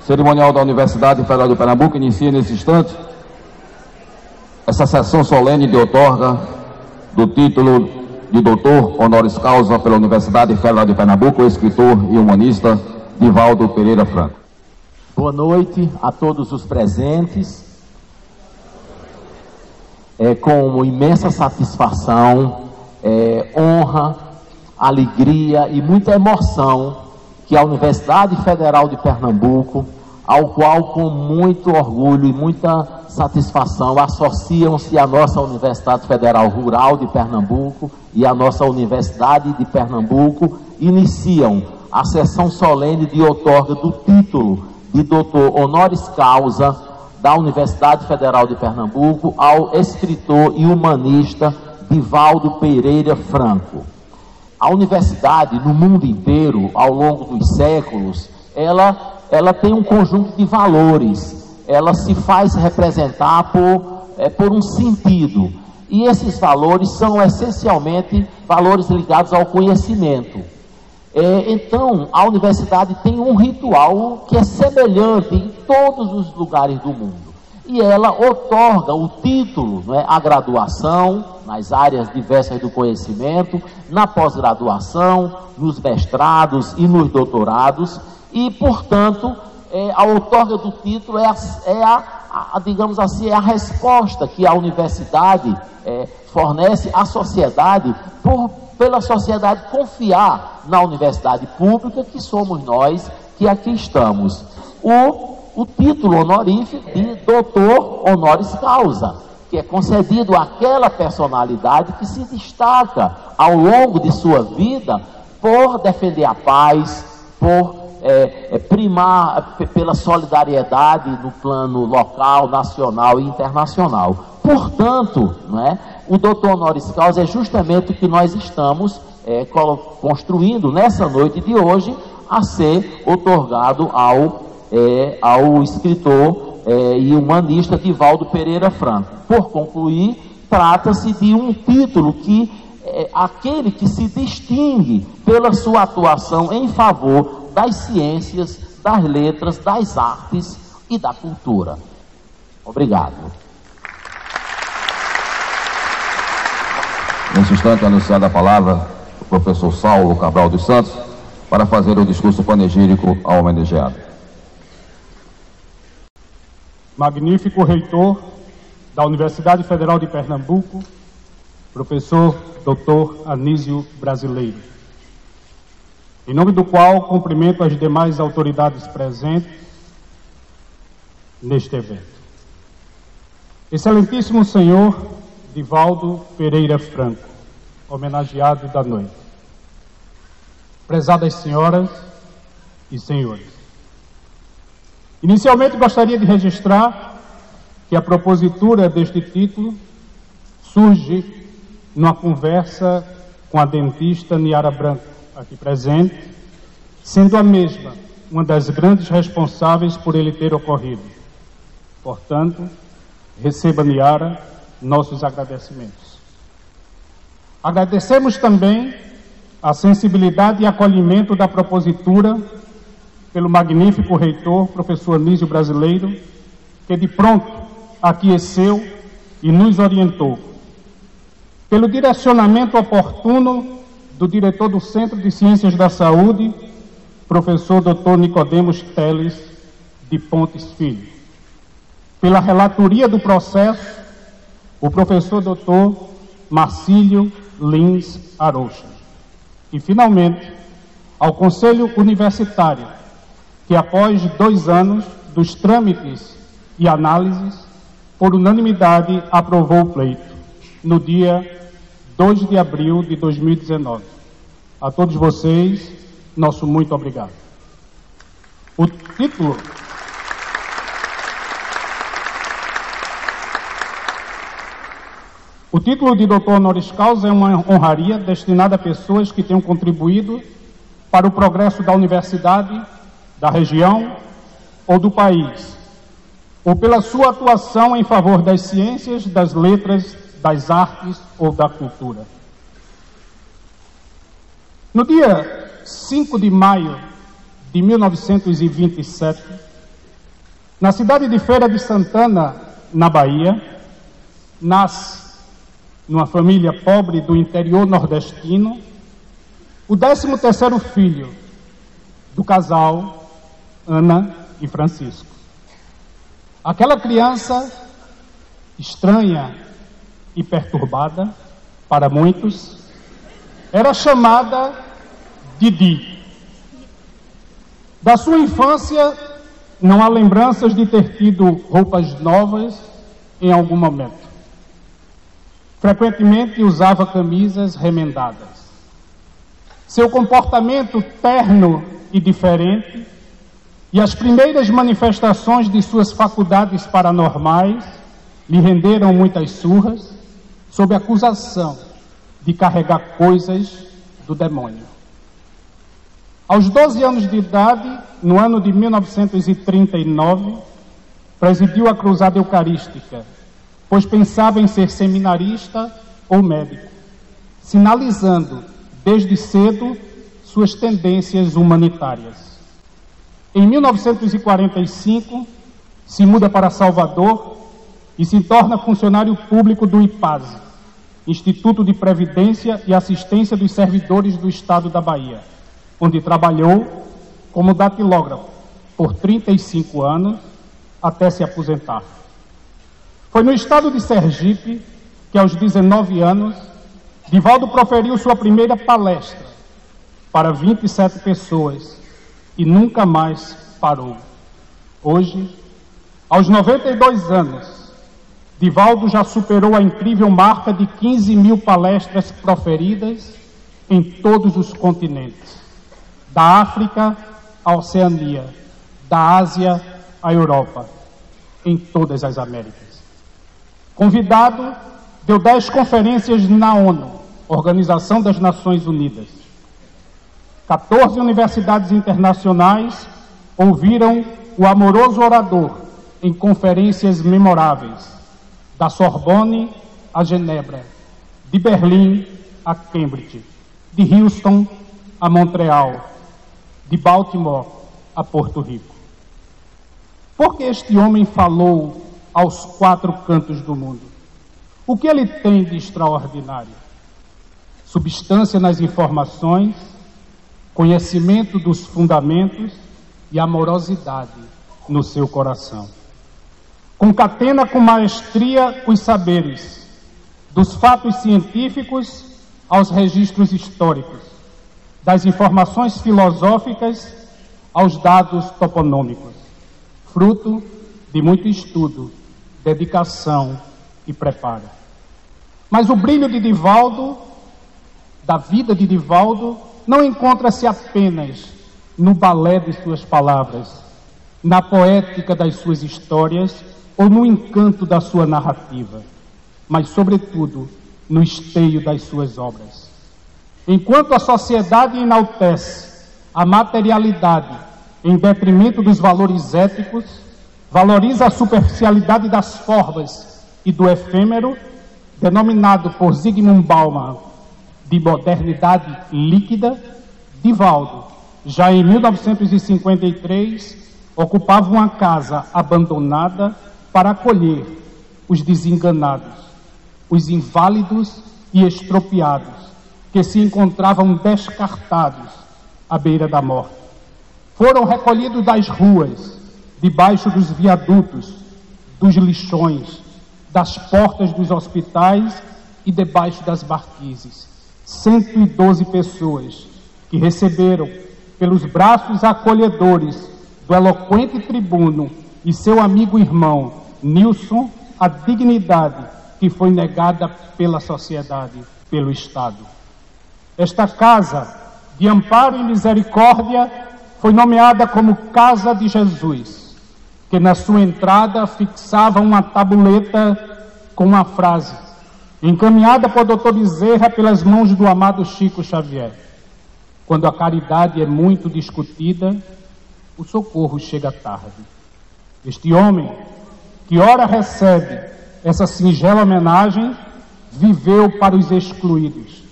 cerimonial da Universidade Federal de Pernambuco inicia nesse instante essa sessão solene de outorga do título de doutor honoris causa pela Universidade Federal de Pernambuco, o escritor e humanista Divaldo Pereira Franco. Boa noite a todos os presentes. É com imensa satisfação, honra, alegria e muita emoção que a Universidade Federal de Pernambuco, ao qual com muito orgulho e muita satisfação associam-se a nossa Universidade Federal Rural de Pernambuco e a nossa Universidade de Pernambuco, iniciam a sessão solene de outorga do título de doutor honoris causa da Universidade Federal de Pernambuco ao escritor e humanista Divaldo Pereira Franco. A universidade, no mundo inteiro, ao longo dos séculos, ela tem um conjunto de valores, ela se faz representar por um sentido, e esses valores são essencialmente valores ligados ao conhecimento. Então, a universidade tem um ritual que é semelhante em todos os lugares do mundo, e ela outorga o título, a graduação, nas áreas diversas do conhecimento, na pós-graduação, nos mestrados e nos doutorados, e, portanto, a outorga do título digamos assim, é a resposta que a universidade fornece à sociedade, pela sociedade confiar na universidade pública, que somos nós que aqui estamos. O título honorífico de doutor honoris causa, que é concedido àquela personalidade que se destaca ao longo de sua vida por defender a paz, por primar pela solidariedade no plano local, nacional e internacional. Portanto, o doutor honoris causa é justamente o que nós estamos construindo nessa noite de hoje, a ser outorgado ao escritor e humanista Divaldo Pereira Franco. Por concluir, trata-se de um título que aquele que se distingue pela sua atuação em favor das ciências, das letras, das artes e da cultura. Obrigado. Nesse instante, anunciada a palavra o professor Saulo Cabral dos Santos para fazer o discurso panegírico ao homenageado. Magnífico reitor da Universidade Federal de Pernambuco, professor Dr. Anísio Brasileiro, em nome do qual cumprimento as demais autoridades presentes neste evento. Excelentíssimo senhor Divaldo Pereira Franco, homenageado da noite. Prezadas senhoras e senhores, inicialmente gostaria de registrar que a propositura deste título surge numa conversa com a dentista Niara Branco, aqui presente, sendo a mesma uma das grandes responsáveis por ele ter ocorrido. Portanto, receba, Niara, nossos agradecimentos. Agradecemos também a sensibilidade e acolhimento da propositura pelo magnífico reitor, professor Anísio Brasileiro, que de pronto aqueceu e nos orientou. Pelo direcionamento oportuno do diretor do Centro de Ciências da Saúde, professor Dr. Nicodemos Teles de Pontes Filho. Pela relatoria do processo, o professor Dr. Marcílio Lins Arocha. E, finalmente, ao Conselho Universitário, que após 2 anos dos trâmites e análises, por unanimidade aprovou o pleito, no dia 2 de abril de 2019. A todos vocês, nosso muito obrigado. O título de doutor honoris causa é uma honraria destinada a pessoas que tenham contribuído para o progresso da universidade, da região ou do país, ou pela sua atuação em favor das ciências, das letras, das artes ou da cultura. No dia 5 de maio de 1927, Na cidade de Feira de Santana, na Bahia, nasce, numa família pobre do interior nordestino, o 13º filho do casal Ana e Francisco. Aquela criança estranha e perturbada, para muitos, era chamada Didi. Da sua infância, não há lembranças de ter tido roupas novas em algum momento. Frequentemente usava camisas remendadas. Seu comportamento terno e diferente e as primeiras manifestações de suas faculdades paranormais lhe renderam muitas surras sob acusação de carregar coisas do demônio. Aos 12 anos de idade, no ano de 1939, presidiu a Cruzada Eucarística, pois pensava em ser seminarista ou médico, sinalizando desde cedo suas tendências humanitárias. Em 1945, se muda para Salvador e se torna funcionário público do IPASE, Instituto de Previdência e Assistência dos Servidores do Estado da Bahia, onde trabalhou como datilógrafo por 35 anos até se aposentar. Foi no estado de Sergipe que, aos 19 anos, Divaldo proferiu sua primeira palestra para 27 pessoas e nunca mais parou. Hoje, aos 92 anos, Divaldo já superou a incrível marca de 15.000 palestras proferidas em todos os continentes, da África à Oceania, da Ásia à Europa, em todas as Américas. Convidado, deu 10 conferências na ONU, Organização das Nações Unidas. 14 universidades internacionais ouviram o amoroso orador em conferências memoráveis, da Sorbonne a Genebra, de Berlim a Cambridge, de Houston a Montreal, de Baltimore a Porto Rico. Por que este homem falou aos 4 cantos do mundo? O que ele tem de extraordinário? Substância nas informações, conhecimento dos fundamentos e amorosidade no seu coração. Concatena com maestria os saberes, dos fatos científicos aos registros históricos, das informações filosóficas aos dados toponômicos, fruto de muito estudo, dedicação e preparo. Mas o brilho de Divaldo, da vida de Divaldo, não encontra-se apenas no balé de suas palavras, na poética das suas histórias ou no encanto da sua narrativa, mas, sobretudo, no esteio das suas obras. Enquanto a sociedade enaltece a materialidade em detrimento dos valores éticos, valoriza a superficialidade das formas e do efêmero, denominado por Zygmunt Bauman de modernidade líquida, Divaldo, já em 1953, ocupava uma casa abandonada para acolher os desenganados, os inválidos e estropiados, que se encontravam descartados à beira da morte. Foram recolhidos das ruas, debaixo dos viadutos, dos lixões, das portas dos hospitais e debaixo das marquises. 112 pessoas que receberam pelos braços acolhedores do eloquente tribuno e seu amigo irmão Nilson a dignidade que foi negada pela sociedade, pelo Estado. Esta casa de amparo e misericórdia foi nomeada como Casa de Jesus, que na sua entrada fixava uma tabuleta com uma frase, encaminhada por Dr. Bezerra pelas mãos do amado Chico Xavier: quando a caridade é muito discutida, o socorro chega tarde. Este homem, que ora recebe essa singela homenagem, viveu para os excluídos,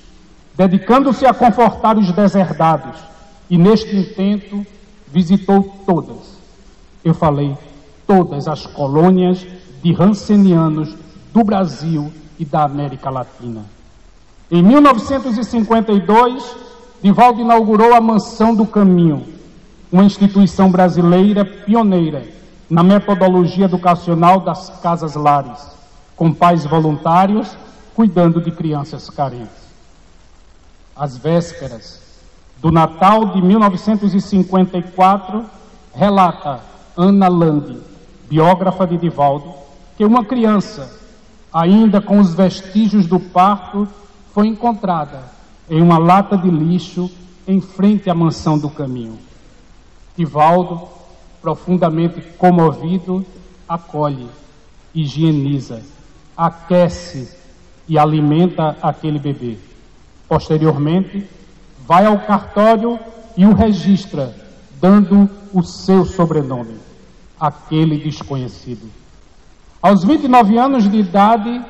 dedicando-se a confortar os deserdados, e neste intento visitou todas. Eu falei todas as colônias de rancenianos do Brasil e da América Latina. Em 1952, Divaldo inaugurou a Mansão do Caminho, uma instituição brasileira pioneira na metodologia educacional das casas-lares, com pais voluntários cuidando de crianças carentes. Às vésperas do Natal de 1954, relata Ana Lande, biógrafa de Divaldo, que uma criança, ainda com os vestígios do parto, foi encontrada em uma lata de lixo em frente à Mansão do Caminho. Divaldo, profundamente comovido, acolhe, higieniza, aquece e alimenta aquele bebê. Posteriormente, vai ao cartório e o registra, dando o seu sobrenome, aquele desconhecido. Aos 29 anos de idade,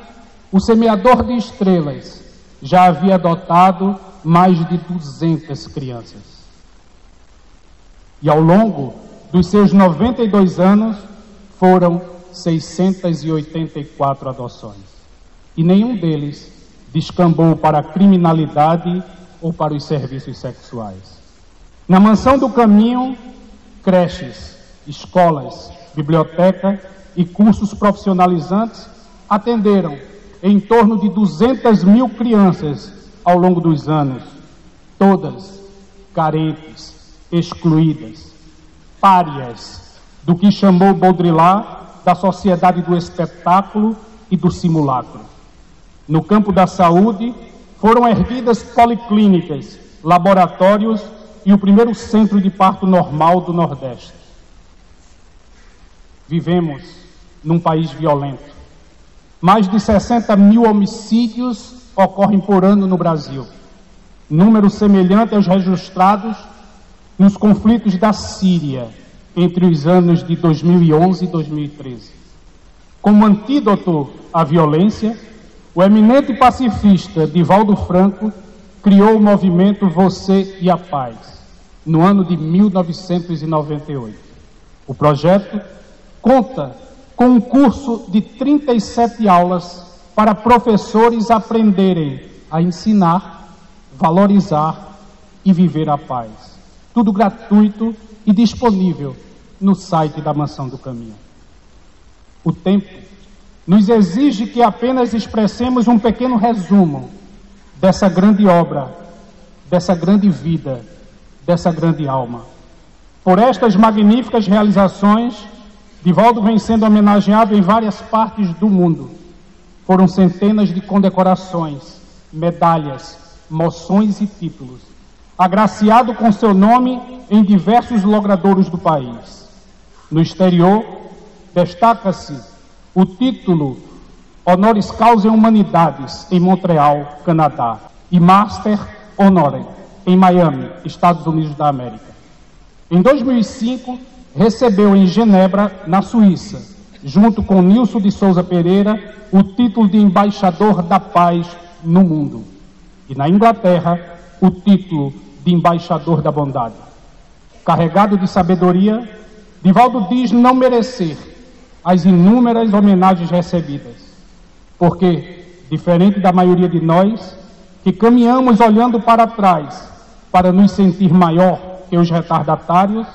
o semeador de estrelas já havia adotado mais de 200 crianças. E ao longo dos seus 92 anos, foram 684 adoções. E nenhum deles descambou para a criminalidade ou para os serviços sexuais. Na Mansão do Caminho, creches, escolas, biblioteca e cursos profissionalizantes atenderam em torno de 200 mil crianças ao longo dos anos, todas carentes, excluídas, párias do que chamou Baudrillard da sociedade do espetáculo e do simulacro. No campo da saúde, foram erguidas policlínicas, laboratórios e o primeiro centro de parto normal do Nordeste. Vivemos num país violento. Mais de 60 mil homicídios ocorrem por ano no Brasil, número semelhante aos registrados nos conflitos da Síria entre os anos de 2011 e 2013. Como antídoto à violência, o eminente pacifista Divaldo Franco criou o movimento Você e a Paz, no ano de 1998. O projeto conta com um curso de 37 aulas para professores aprenderem a ensinar, valorizar e viver a paz. Tudo gratuito e disponível no site da Mansão do Caminho. O tempo nos exige que apenas expressemos um pequeno resumo dessa grande obra, dessa grande vida, dessa grande alma. Por estas magníficas realizações, Divaldo vem sendo homenageado em várias partes do mundo. Foram centenas de condecorações, medalhas, moções e títulos, agraciado com seu nome em diversos logradouros do país. No exterior, destaca-se o título Honoris Causa em Humanidades, em Montreal, Canadá, e Master Honore, em Miami, Estados Unidos da América. Em 2005, recebeu em Genebra, na Suíça, junto com Nilson de Souza Pereira, o título de Embaixador da Paz no Mundo. E na Inglaterra, o título de Embaixador da Bondade. Carregado de sabedoria, Divaldo diz não merecer as inúmeras homenagens recebidas, porque, diferente da maioria de nós, que caminhamos olhando para trás para nos sentir maior que os retardatários,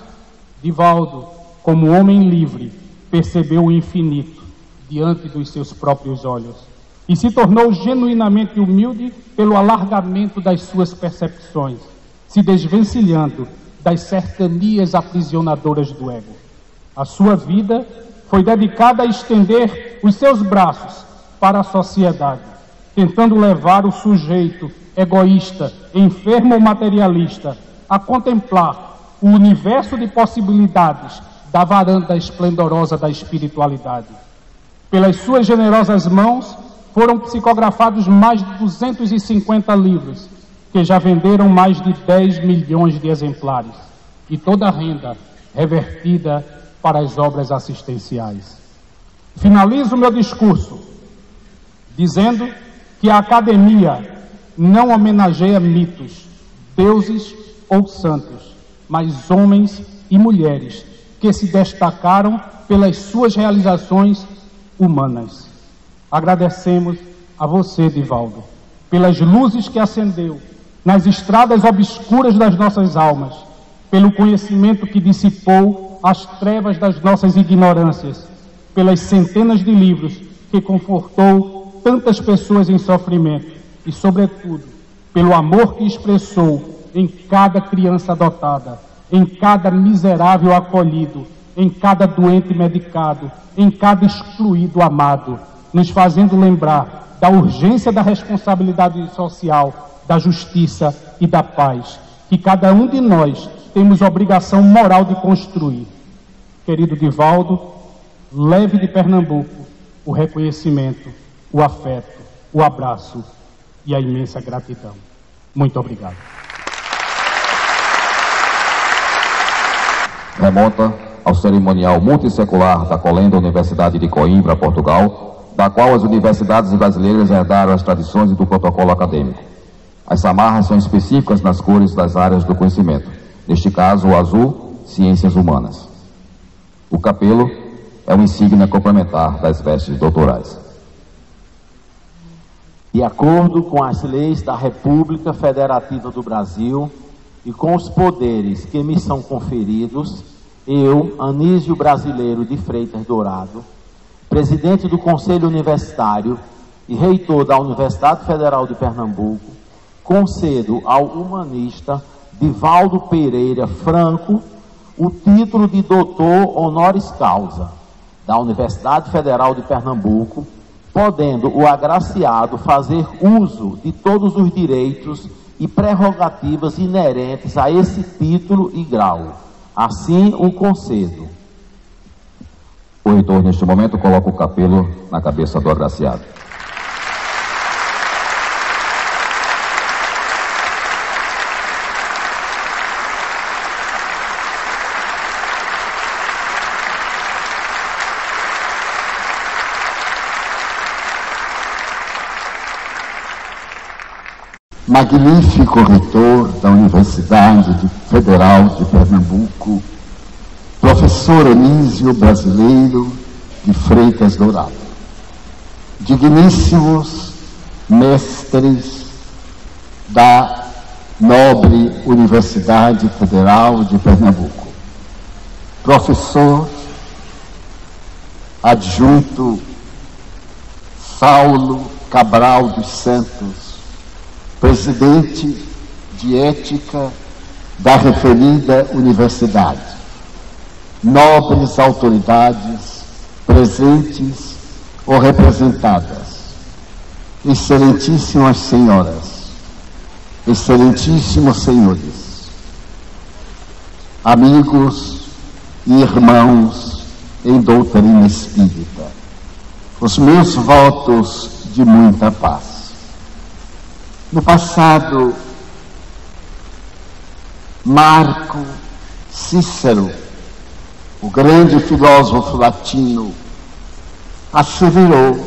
Divaldo, como homem livre, percebeu o infinito diante dos seus próprios olhos e se tornou genuinamente humilde pelo alargamento das suas percepções, se desvencilhando das cercanias aprisionadoras do ego. A sua vida foi dedicada a estender os seus braços para a sociedade, tentando levar o sujeito egoísta, enfermo ou materialista a contemplar o universo de possibilidades da varanda esplendorosa da espiritualidade. Pelas suas generosas mãos foram psicografados mais de 250 livros, que já venderam mais de 10 milhões de exemplares, e toda a renda revertida para as obras assistenciais. Finalizo meu discurso dizendo que a academia não homenageia mitos, deuses ou santos, mas homens e mulheres que se destacaram pelas suas realizações humanas. Agradecemos a você, Divaldo, pelas luzes que acendeu nas estradas obscuras das nossas almas, pelo conhecimento que dissipou as trevas das nossas ignorâncias, pelas centenas de livros que confortou tantas pessoas em sofrimento e, sobretudo, pelo amor que expressou em cada criança adotada, em cada miserável acolhido, em cada doente medicado, em cada excluído amado, nos fazendo lembrar da urgência da responsabilidade social, da justiça e da paz, que cada um de nós temos obrigação moral de construir. Querido Divaldo, leve de Pernambuco o reconhecimento, o afeto, o abraço e a imensa gratidão. Muito obrigado. Remonta ao cerimonial multissecular da Colenda Universidade de Coimbra, Portugal, da qual as universidades brasileiras herdaram as tradições do protocolo acadêmico. As samarras são específicas nas cores das áreas do conhecimento, neste caso o azul, ciências humanas. O capelo é uma insígnia complementar das vestes doutorais. De acordo com as leis da República Federativa do Brasil e com os poderes que me são conferidos, eu, Anísio Brasileiro de Freitas Dourado, presidente do Conselho Universitário e reitor da Universidade Federal de Pernambuco, concedo ao humanista Divaldo Pereira Franco o título de doutor honoris causa da Universidade Federal de Pernambuco, podendo o agraciado fazer uso de todos os direitos e prerrogativas inerentes a esse título e grau. Assim o concedo. O reitor, neste momento, coloca o capelo na cabeça do agraciado. Magnífico reitor da Universidade Federal de Pernambuco, professor Anísio Brasileiro de Freitas Dourado, digníssimos mestres da nobre Universidade Federal de Pernambuco, professor adjunto Saulo Cabral dos Santos, presidente de ética da referida universidade, nobres autoridades presentes ou representadas, excelentíssimas senhoras, excelentíssimos senhores, amigos e irmãos em doutrina espírita, os meus votos de muita paz. No passado, Marco Cícero, o grande filósofo latino, asseverou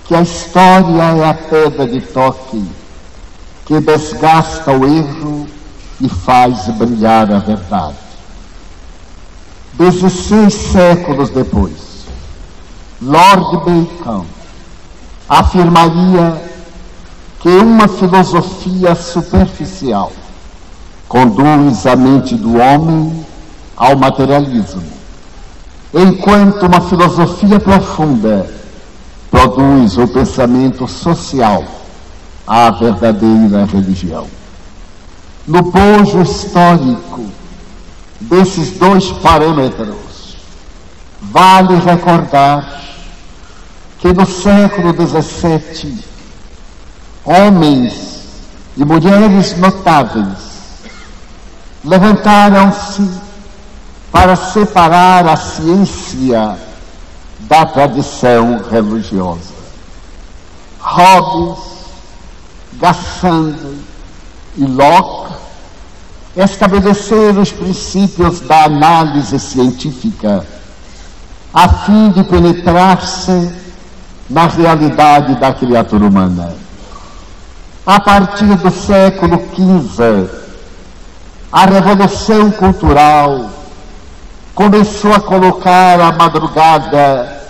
que a história é a pedra de toque que desgasta o erro e faz brilhar a verdade. 16 séculos depois, Lord Bacon afirmaria que uma filosofia superficial conduz a mente do homem ao materialismo, enquanto uma filosofia profunda produz o pensamento social à verdadeira religião. No bojo histórico desses dois parâmetros, vale recordar que no século XVII, homens e mulheres notáveis levantaram-se para separar a ciência da tradição religiosa. Hobbes, Gassendi e Locke estabeleceram os princípios da análise científica a fim de penetrar-se na realidade da criatura humana. A partir do século XV, a Revolução Cultural começou a colocar a madrugada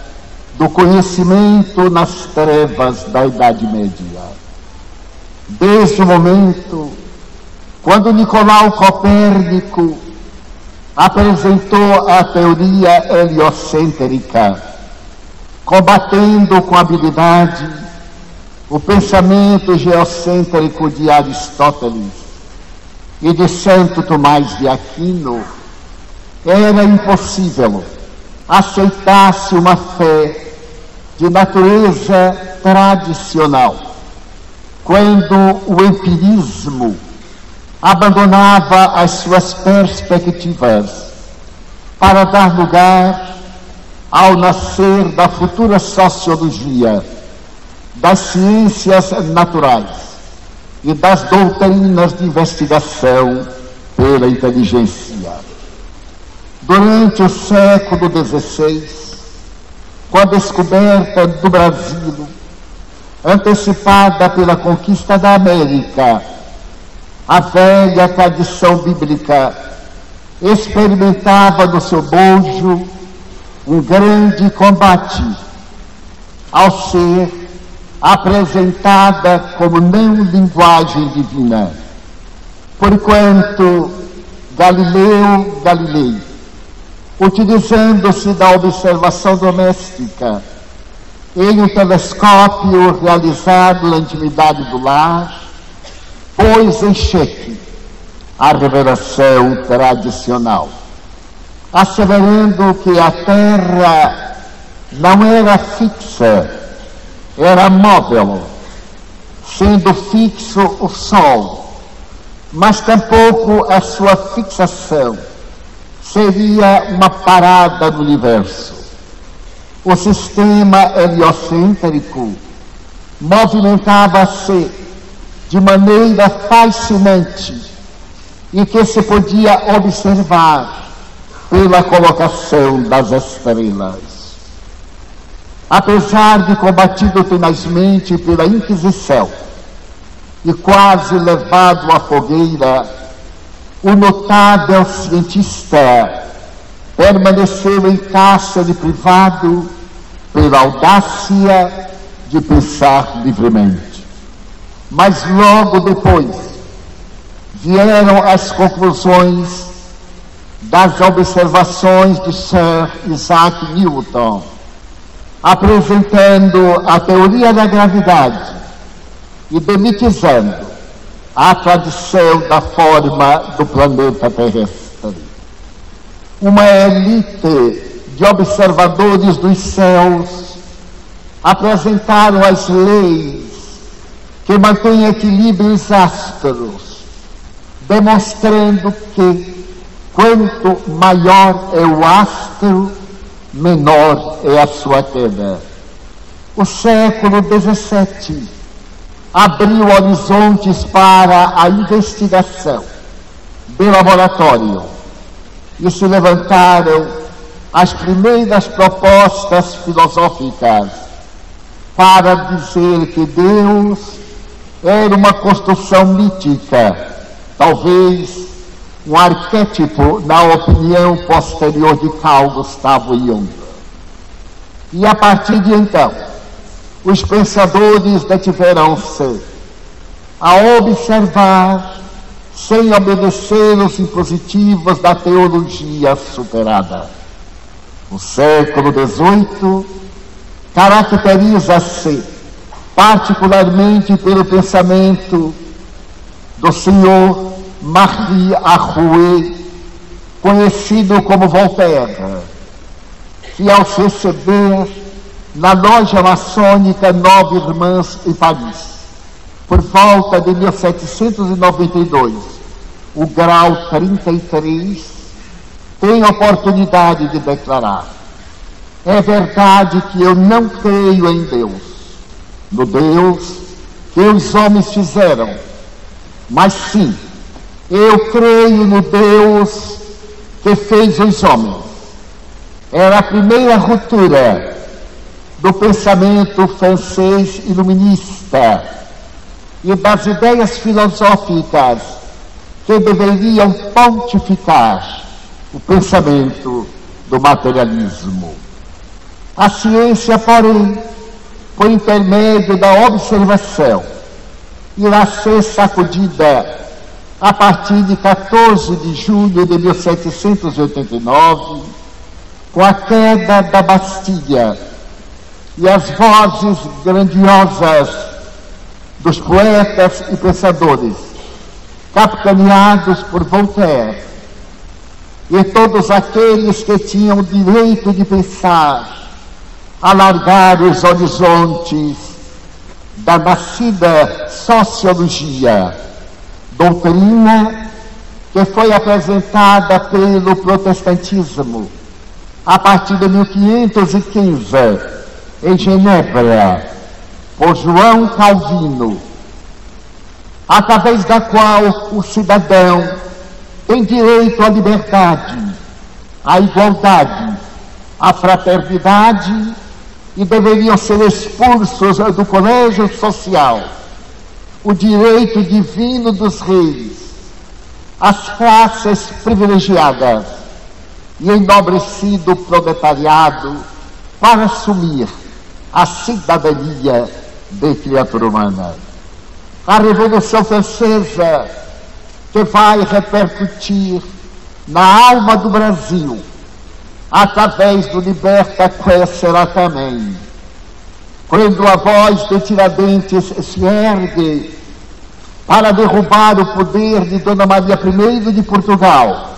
do conhecimento nas trevas da Idade Média. Desde o momento quando Nicolau Copérnico apresentou a teoria heliocêntrica, combatendo com habilidade o pensamento geocêntrico de Aristóteles e de Santo Tomás de Aquino, era impossível aceitar-se uma fé de natureza tradicional, quando o empirismo abandonava as suas perspectivas para dar lugar ao nascer da futura sociologia, das ciências naturais e das doutrinas de investigação pela inteligência. Durante o século XVI, com a descoberta do Brasil, antecipada pela conquista da América, a velha tradição bíblica experimentava no seu bojo um grande combate ao ser apresentada como não linguagem divina. Porquanto Galileu Galilei, utilizando-se da observação doméstica em um telescópio realizado na intimidade do lar, pôs em xeque a revelação tradicional, asseverando que a Terra não era fixa, era móvel, sendo fixo o Sol, mas tampouco a sua fixação seria uma parada no universo. O sistema heliocêntrico movimentava-se de maneira fascinante e que se podia observar pela colocação das estrelas. Apesar de combatido tenazmente pela Inquisição e quase levado à fogueira, o notável cientista permaneceu em cárcere privado pela audácia de pensar livremente. Mas logo depois vieram as conclusões das observações de Sir Isaac Newton, apresentando a teoria da gravidade e demitizando a tradição da forma do planeta terrestre. Uma elite de observadores dos céus apresentaram as leis que mantêm equilíbrio os astros, demonstrando que quanto maior é o astro, menor é a sua queda. O século XVII abriu horizontes para a investigação de laboratório e se levantaram as primeiras propostas filosóficas para dizer que Deus era uma construção mítica, talvez um arquétipo na opinião posterior de Carl Gustav Jung. E a partir de então, os pensadores detiveram-se a observar, sem obedecer os impositivos da teologia superada. O século XVIII caracteriza-se particularmente pelo pensamento do senhor Marie Arouet, conhecido como Voltaire, que ao se receber na loja maçônica Nove Irmãs em Paris, por volta de 1792, o grau 33, tem a oportunidade de declarar: é verdade que eu não creio em Deus, no Deus que os homens fizeram, mas sim, eu creio no Deus que fez os homens. Era a primeira ruptura do pensamento francês iluminista e das ideias filosóficas que deveriam pontificar o pensamento do materialismo. A ciência, porém, por intermédio da observação, irá ser sacudida a partir de 14 de julho de 1789, com a queda da Bastilha e as vozes grandiosas dos poetas e pensadores, capitaneados por Voltaire, e todos aqueles que tinham o direito de pensar, alargar os horizontes da nascida sociologia, doutrina que foi apresentada pelo protestantismo a partir de 1515, em Genebra, por João Calvino, através da qual o cidadão tem direito à liberdade, à igualdade, à fraternidade, e deveriam ser expulsos do colégio social o direito divino dos reis, as classes privilegiadas e enobrecido proletariado para assumir a cidadania de criatura humana. A Revolução Francesa, que vai repercutir na alma do Brasil, através do Liberta Crescera também. Quando a voz de Tiradentes se ergue para derrubar o poder de Dona Maria I de Portugal,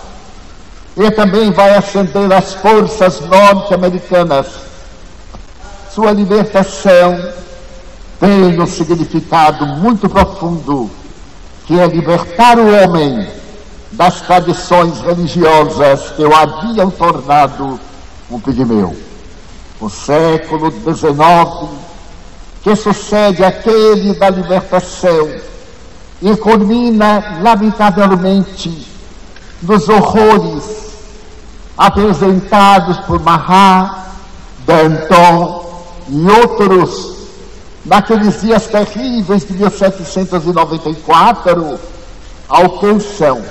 e também vai acender as forças norte-americanas, sua libertação tem um significado muito profundo, que é libertar o homem das tradições religiosas que o haviam tornado um pigmeu. O século XIX, que sucede àquele da libertação, e culmina, lamentavelmente, nos horrores apresentados por Marat, Danton e outros, naqueles dias terríveis de 1794, alcançam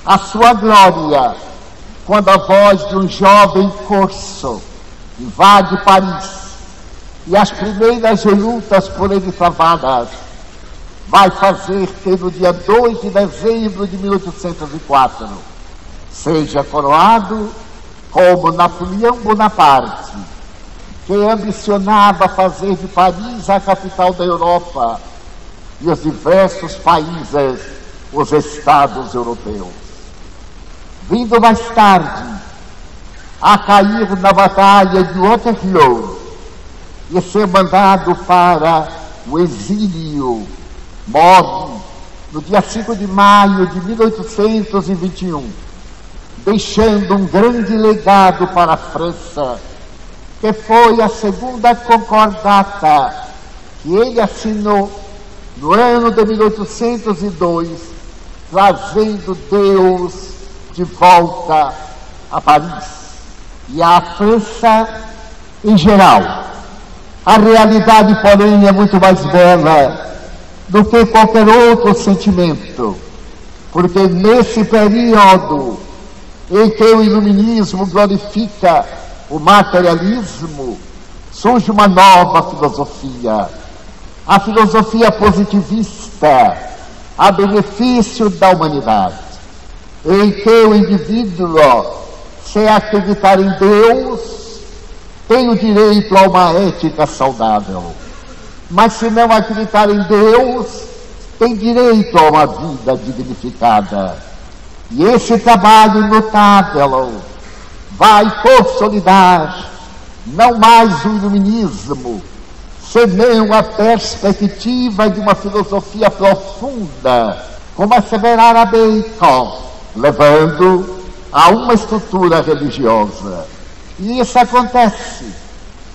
a sua glória quando a voz de um jovem corso invade Paris, e as primeiras lutas por ele travadas vai fazer que no dia 2 de dezembro de 1804 seja coroado como Napoleão Bonaparte, que ambicionava fazer de Paris a capital da Europa e os diversos países os estados europeus. Vindo mais tarde a cair na batalha de Waterloo e ser mandado para o exílio, morre no dia 5 de maio de 1821, deixando um grande legado para a França, que foi a segunda concordata que ele assinou no ano de 1802, trazendo Deus de volta a Paris e à França em geral. A realidade, porém, é muito mais bela do que qualquer outro sentimento, porque nesse período em que o iluminismo glorifica o materialismo, surge uma nova filosofia, a filosofia positivista, a benefício da humanidade, em que o indivíduo, se acreditar em Deus, tem o direito a uma ética saudável, mas se não acreditar em Deus, tem direito a uma vida dignificada. E esse trabalho notável vai consolidar não mais o iluminismo, senão a perspectiva de uma filosofia profunda, como asseverara Bacon, levando a uma estrutura religiosa. E isso acontece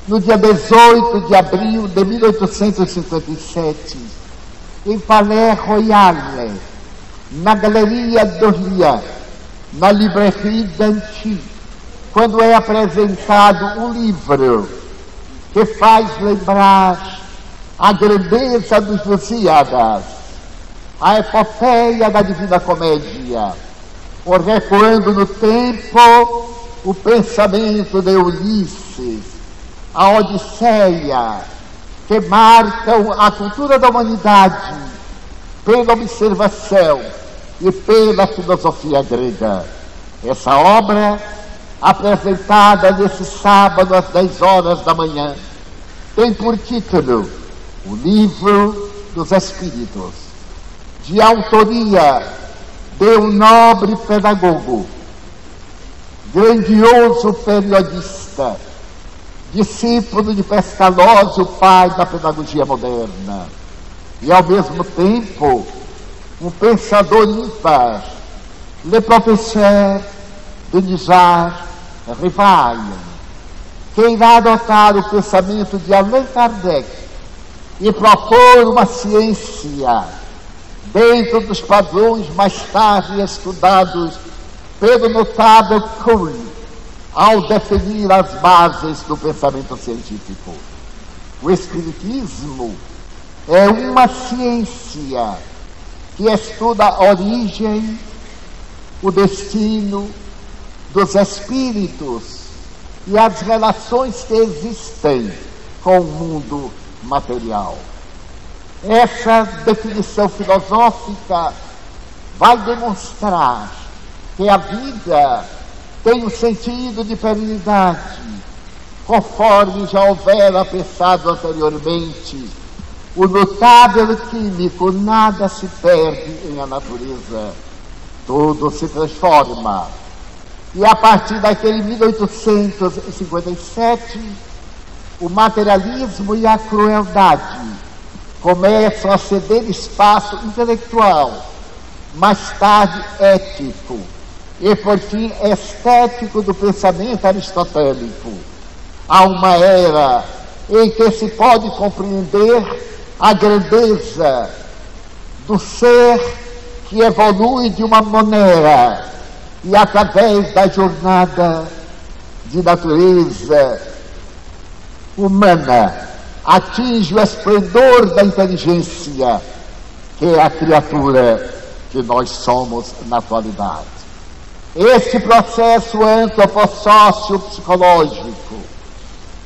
no dia 18 de abril de 1857, em Palais Royal, na Galeria d'Orléans, na Librairie d'Anty, quando é apresentado um livro que faz lembrar a grandeza dos Lusíadas, a epopeia da Divina Comédia, ou recuando no tempo o pensamento de Ulisses, a Odisseia, que marcam a cultura da humanidade pela observação e pela filosofia grega. Essa obra, apresentada nesse sábado às 10 horas da manhã, tem por título O Livro dos Espíritos, de autoria de um nobre pedagogo, grandioso periodista, discípulo de Pestalozzi, o pai da pedagogia moderna, e ao mesmo tempo um pensador ímpar, le professeur Denisard Rivail, que irá adotar o pensamento de Allan Kardec e propor uma ciência dentro dos padrões mais tarde estudados pelo notável Kuhn, ao definir as bases do pensamento científico. O Espiritismo é uma ciência que estuda a origem, o destino dos espíritos e as relações que existem com o mundo material. Essa definição filosófica vai demonstrar que a vida tem um sentido de perenidade, conforme já houvera pensado anteriormente. O notável químico, nada se perde em a natureza, tudo se transforma. E a partir daquele 1857, o materialismo e a crueldade começam a ceder espaço intelectual, mais tarde ético, e por fim estético do pensamento aristotélico. Há uma era em que se pode compreender a grandeza do ser que evolui de uma maneira e através da jornada de natureza humana atinge o esplendor da inteligência, que é a criatura que nós somos na atualidade. Este processo antropossócio-psicológico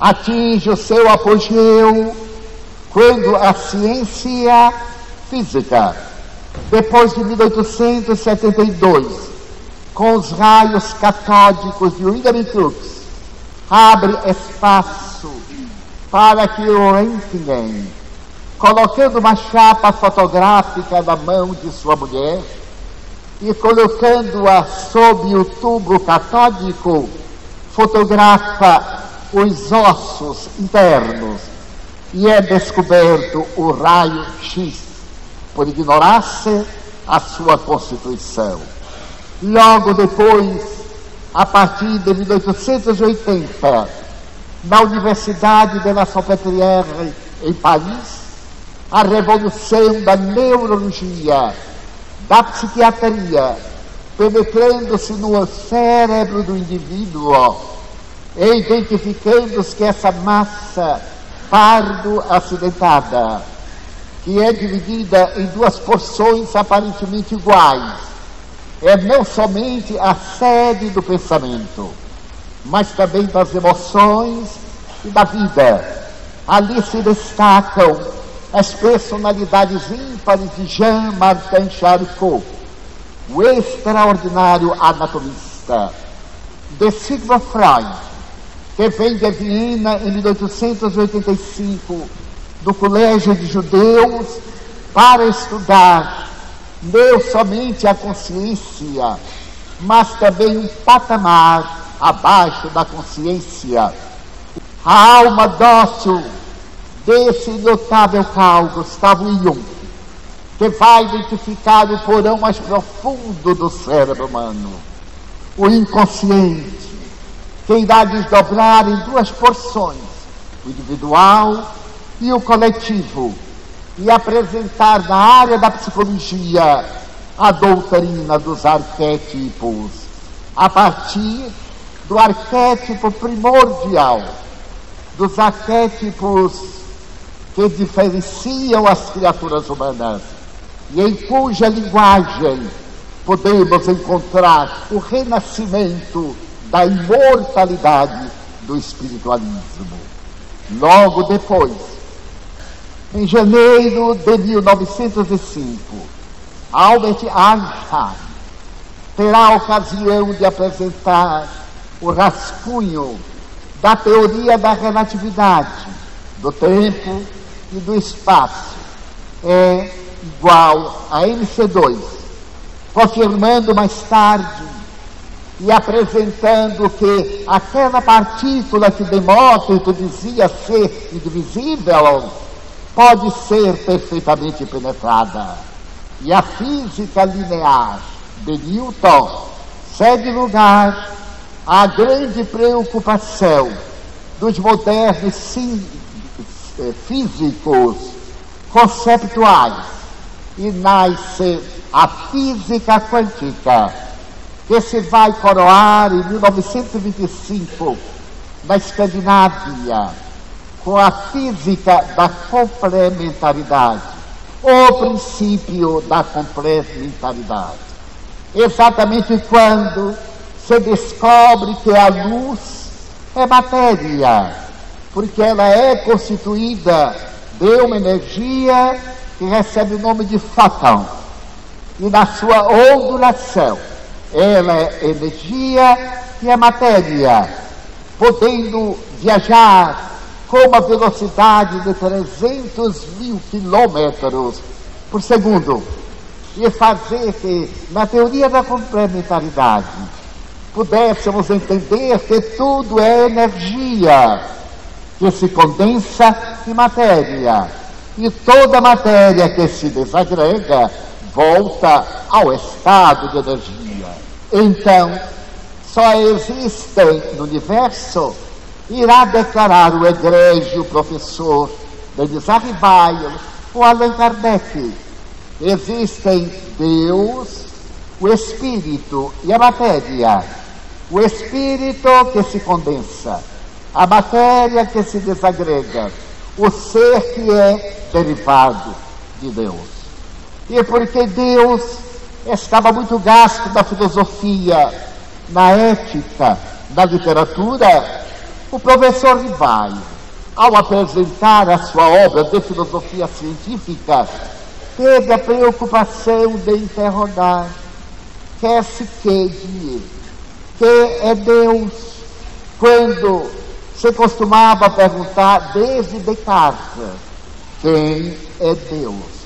atinge o seu apogeu quando a ciência física, depois de 1872, com os raios catódicos de William Crookes, abre espaço para que o Röntgen, colocando uma chapa fotográfica na mão de sua mulher e colocando-a sob o tubo catódico, fotografa os ossos internos e é descoberto o raio-x, por ignorar-se a sua constituição. Logo depois, a partir de 1880, na Universidade de La Salpêtrière, em Paris, a revolução da neurologia, da psiquiatria, penetrando-se no cérebro do indivíduo e identificando-se que essa massa pardo-acidentada, que é dividida em duas porções aparentemente iguais, é não somente a sede do pensamento, mas também das emoções e da vida. Ali se destacam as personalidades ímpares de Jean-Martin Charcot, o extraordinário anatomista, de Sigmund Freud, que vem de Viena em 1885, do Colégio de Judeus, para estudar não somente a consciência, mas também um patamar abaixo da consciência. A alma dócil desse notável Carl Gustav Jung, que vai identificar o porão mais profundo do cérebro humano, o inconsciente, que irá desdobrar em duas porções, o individual e o coletivo, e apresentar na área da psicologia a doutrina dos arquétipos, a partir do arquétipo primordial, dos arquétipos que diferenciam as criaturas humanas e em cuja linguagem podemos encontrar o renascimento da imortalidade do espiritualismo. Logo depois, em janeiro de 1905, Albert Einstein terá a ocasião de apresentar o rascunho da teoria da relatividade do tempo e do espaço é igual a mc2, confirmando mais tarde e apresentando que aquela partícula que Demócrito dizia ser indivisível pode ser perfeitamente penetrada. E a física linear de Newton cede lugar à grande preocupação dos modernos físicos conceptuais, e nasce a física quântica, que se vai coroar em 1925 na Escandinávia com a física da complementaridade, o princípio da complementaridade. Exatamente quando se descobre que a luz é matéria, porque ela é constituída de uma energia que recebe o nome de fóton, e na sua ondulação ela é energia e é matéria, podendo viajar com uma velocidade de 300.000 quilômetros por segundo, e fazer que, na teoria da complementaridade, pudéssemos entender que tudo é energia que se condensa em matéria, e toda matéria que se desagrega volta ao estado de energia. Então, só existem no universo, irá declarar o egrégio professor Denis Arribaio, o Allan Kardec, existem Deus, o Espírito e a matéria. O Espírito que se condensa, a matéria que se desagrega, o ser que é derivado de Deus. E porque Deus estava muito gasto na filosofia, na ética, na literatura, o professor Arribaio, ao apresentar a sua obra de filosofia científica, teve a preocupação de interrogar: quer-se que de que é Deus? Quando se costumava perguntar desde Descartes, quem é Deus?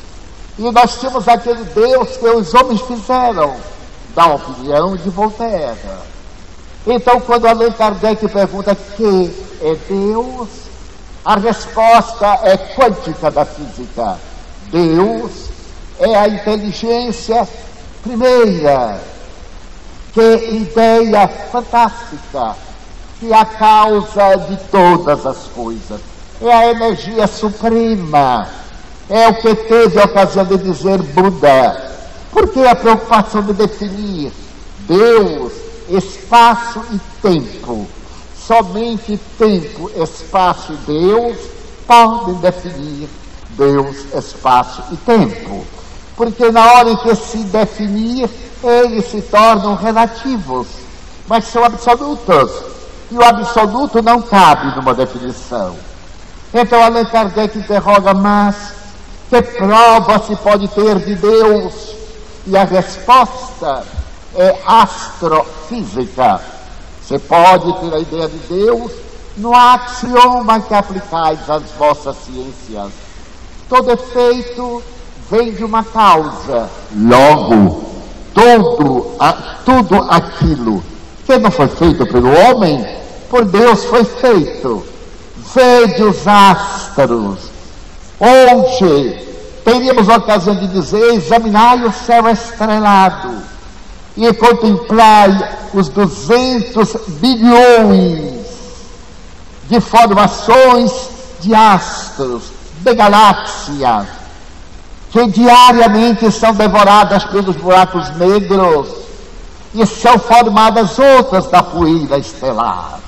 E nós tínhamos aquele Deus que os homens fizeram, da opinião de Voltaire. Então, quando Allan Kardec pergunta que é Deus, a resposta é quântica da física. Deus é a inteligência primeira, que ideia fantástica, que é a causa de todas as coisas. É a energia suprema. É o que teve a ocasião de dizer Buda. Por que a preocupação de definir Deus, espaço e tempo? Somente tempo, espaço e Deus podem definir Deus, espaço e tempo. Porque na hora em que se definir, eles se tornam relativos, mas são absolutos. E o absoluto não cabe numa definição. Então Allan Kardec interroga: mas que prova se pode ter de Deus? E a resposta é astrofísica. Você pode ter a ideia de Deus no axioma que aplicais às vossas ciências. Todo efeito vem de uma causa. Logo, tudo aquilo que não foi feito pelo homem, por Deus foi feito. Vede os astros. Hoje teríamos a ocasião de dizer: examinai o céu estrelado e contemplai os 200 bilhões de formações de astros, de galáxias, que diariamente são devoradas pelos buracos negros, e são formadas outras da poeira estelar.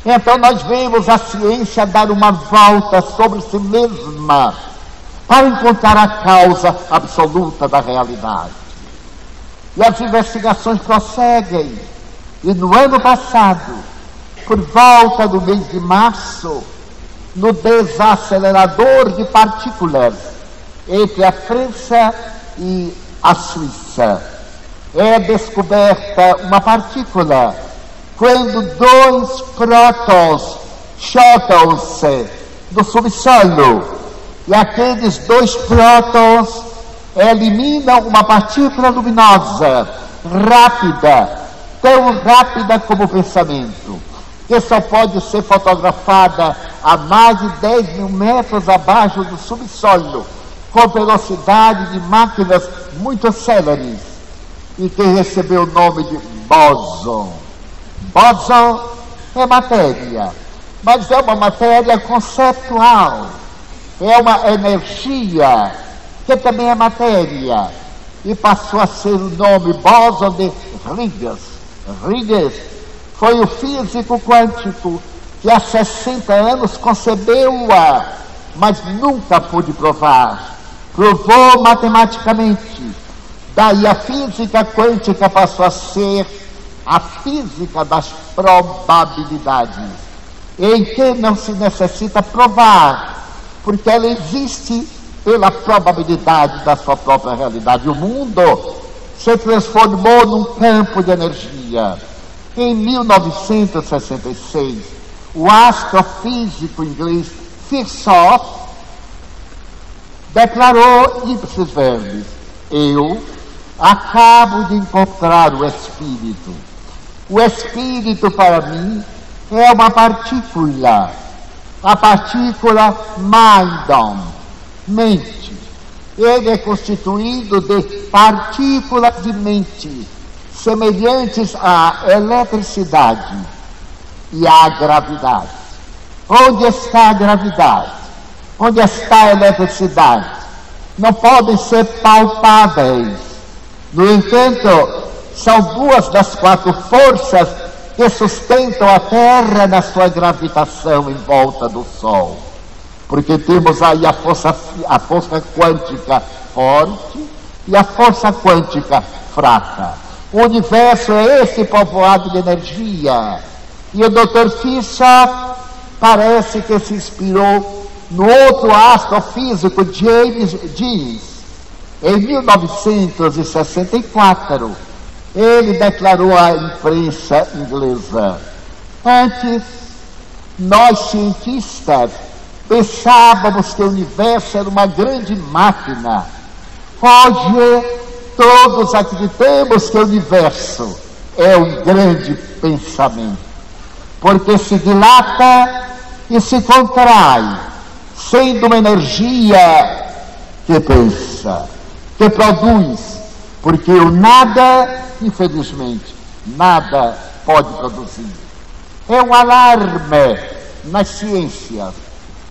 Então nós vemos a ciência dar uma volta sobre si mesma para encontrar a causa absoluta da realidade. E as investigações prosseguem. E no ano passado, por volta do mês de março, no desacelerador de partículas entre a França e a Suíça, é descoberta uma partícula quando dois prótons chocam-se no subsolo, e aqueles dois prótons eliminam uma partícula luminosa, rápida, tão rápida como o pensamento, que só pode ser fotografada a mais de 10 mil metros abaixo do subsolo, com velocidade de máquinas muito céleres, e que recebeu o nome de bóson. Bóson é matéria, mas é uma matéria conceitual, é uma energia que também é matéria, e passou a ser o nome bóson de Higgs. Higgs foi o físico quântico que há 60 anos concebeu-a, mas nunca pôde provar. Provou matematicamente. Daí a física quântica passou a ser a física das probabilidades, em que não se necessita provar, porque ela existe pela probabilidade da sua própria realidade. O mundo se transformou num campo de energia. Em 1966, o astrofísico inglês Firth declarou ipsis verbis: eu acabo de encontrar o Espírito. O Espírito, para mim, é uma partícula. A partícula Mindon, mente. Ele é constituído de partículas de mente, semelhantes à eletricidade e à gravidade. Onde está a gravidade? Onde está a eletricidade? Não podem ser palpáveis. No entanto, são duas das 4 forças que sustentam a Terra na sua gravitação em volta do Sol. Porque temos aí a força quântica forte e a força quântica fraca. O universo é esse povoado de energia. E o Dr. Fischer parece que se inspirou no outro astrofísico James Jeans. Em 1964, ele declarou à imprensa inglesa: antes, nós cientistas pensávamos que o universo era uma grande máquina. Hoje, todos acreditamos que o universo é um grande pensamento, porque se dilata e se contrai, sendo uma energia que pensa, que produz, porque o nada, infelizmente, nada pode produzir. É um alarme nas ciências.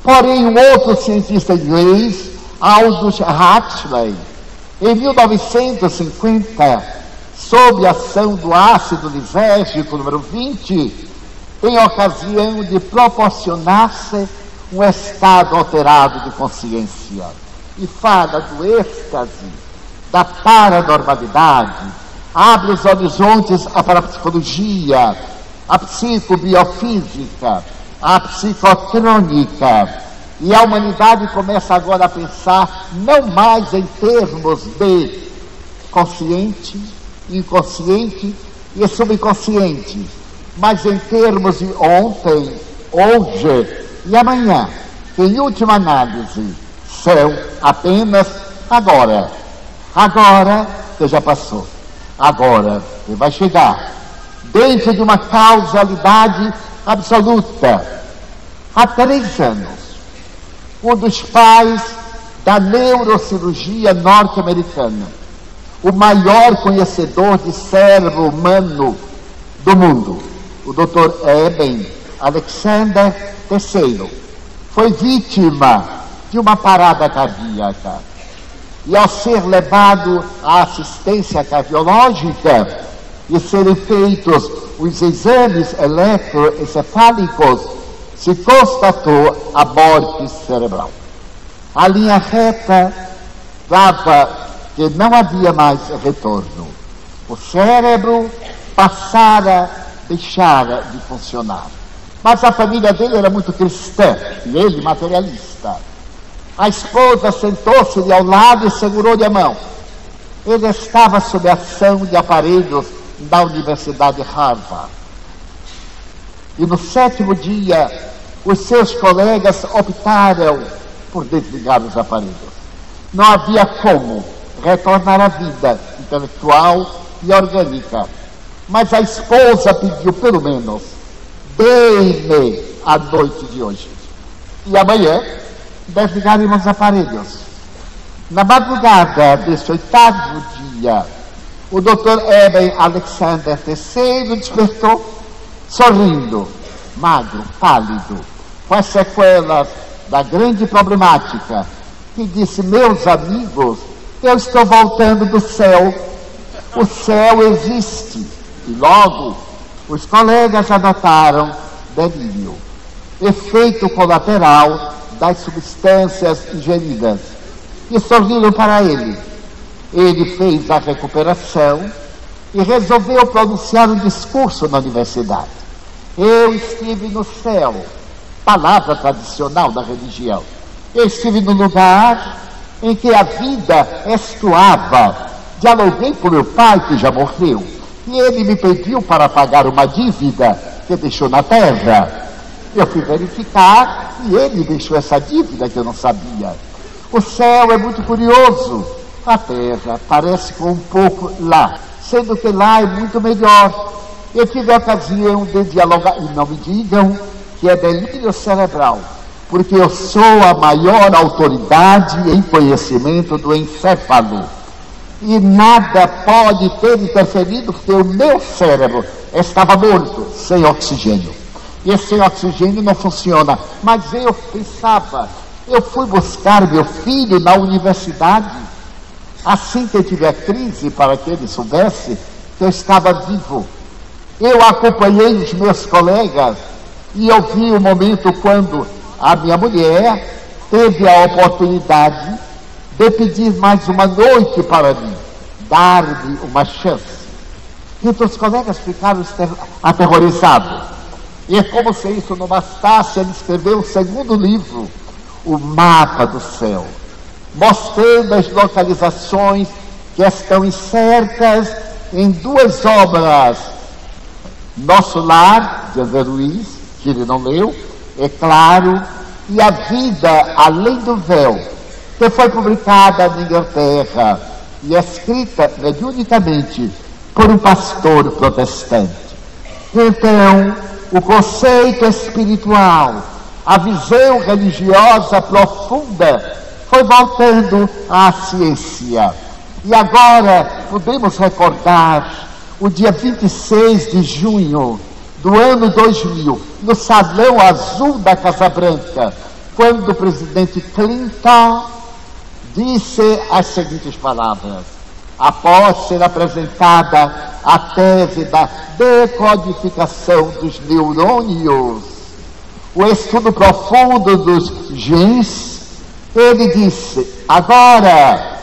Porém, um outro cientista inglês, Aldous Huxley, em 1950, sob a ação do ácido lisérgico número 20, em ocasião de proporcionar-se um estado alterado de consciência, e fala do êxtase, da paranormalidade, abre os horizontes para a psicologia, a psicobiofísica, a psicotrônica, e a humanidade começa agora a pensar não mais em termos de consciente, inconsciente e subconsciente, mas em termos de ontem, hoje e amanhã, que em última análise são apenas agora. Agora que já passou, agora que vai chegar, dentro de uma causalidade absoluta. Há 3 anos, um dos pais da neurocirurgia norte-americana, o maior conhecedor de cérebro humano do mundo, o Dr. Eben Alexander III, foi vítima de uma parada cardíaca. E ao ser levado à assistência cardiológica e serem feitos os exames eletroencefálicos, se constatou a morte cerebral. A linha reta dava que não havia mais retorno. O cérebro deixara de funcionar. Mas a família dele era muito cristã, e ele materialista. A esposa sentou-se-lhe ao lado e segurou-lhe a mão. Ele estava sob a ação de aparelhos da Universidade Harvard. E no 7º dia, os seus colegas optaram por desligar os aparelhos. Não havia como retornar à vida intelectual e orgânica. Mas a esposa pediu, pelo menos, dê-me a noite de hoje. E amanhã desligaremos os aparelhos. Na madrugada desse 8º dia, o Dr. Eben Alexander III despertou, sorrindo, magro, pálido, com as sequelas da grande problemática, que disse: meus amigos, eu estou voltando do céu. O céu existe. E logo, os colegas já notaram delírio, efeito colateral das substâncias ingeridas, e sorriram para ele. Ele fez a recuperação e resolveu pronunciar um discurso na universidade. Eu estive no céu, palavra tradicional da religião. Eu estive no lugar em que a vida estuava. Dialoguei com meu pai, que já morreu, e ele me pediu para pagar uma dívida que deixou na terra. Eu fui verificar e ele deixou essa dívida que eu não sabia. O céu é muito curioso. A terra parece com um pouco lá, sendo que lá é muito melhor. Eu tive a ocasião de dialogar, e não me digam que é delírio cerebral, porque eu sou a maior autoridade em conhecimento do encéfalo. E nada pode ter interferido, porque o meu cérebro estava morto, sem oxigênio. E esse oxigênio não funciona. Mas eu pensava, eu fui buscar meu filho na universidade, assim que eu tive a crise, para que ele soubesse que eu estava vivo. Eu acompanhei os meus colegas e eu vi o momento quando a minha mulher teve a oportunidade de pedir mais uma noite para mim, dar-me uma chance. Então os colegas ficaram aterrorizados. E é como se isso não bastasse, ele escreveu o 2º livro, O Mapa do Céu, mostrando as localizações que estão incertas em 2 obras. Nosso Lar, de André Luiz, que ele não leu, é claro, e A Vida Além do Véu, que foi publicada na Inglaterra e escrita mediunicamente por um pastor protestante. Então, o conceito espiritual, a visão religiosa profunda, foi voltando à ciência. E agora podemos recordar o dia 26 de junho do ano 2000, no Salão Azul da Casa Branca, quando o presidente Clinton disse as seguintes palavras, após ser apresentada a tese da decodificação dos neurônios, o estudo profundo dos genes, ele disse: agora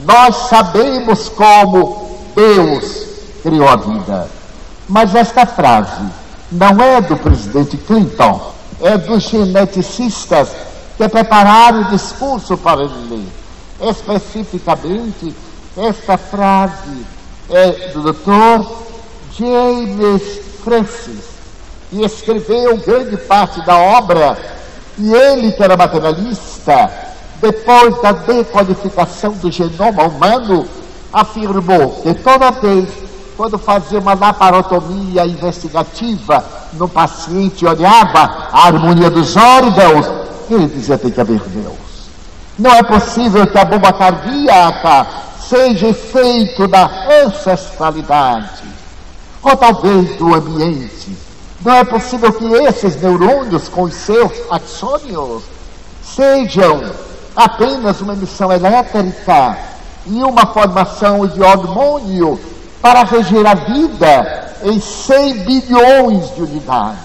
nós sabemos como Deus criou a vida. Mas esta frase não é do presidente Clinton, é dos geneticistas que prepararam o discurso para ele ler. Especificamente, esta frase é do Dr. James Francis, e escreveu grande parte da obra, e ele, que era materialista, depois da decodificação do genoma humano, afirmou que toda vez quando fazia uma laparotomia investigativa no paciente, olhava a harmonia dos órgãos, ele dizia: tem que haver Deus. Não é possível que a bomba cardíaca seja efeito da ancestralidade, ou talvez do ambiente. Não é possível que esses neurônios, com os seus axônios, sejam apenas uma emissão elétrica e uma formação de hormônio para reger a vida em 100 bilhões de unidades.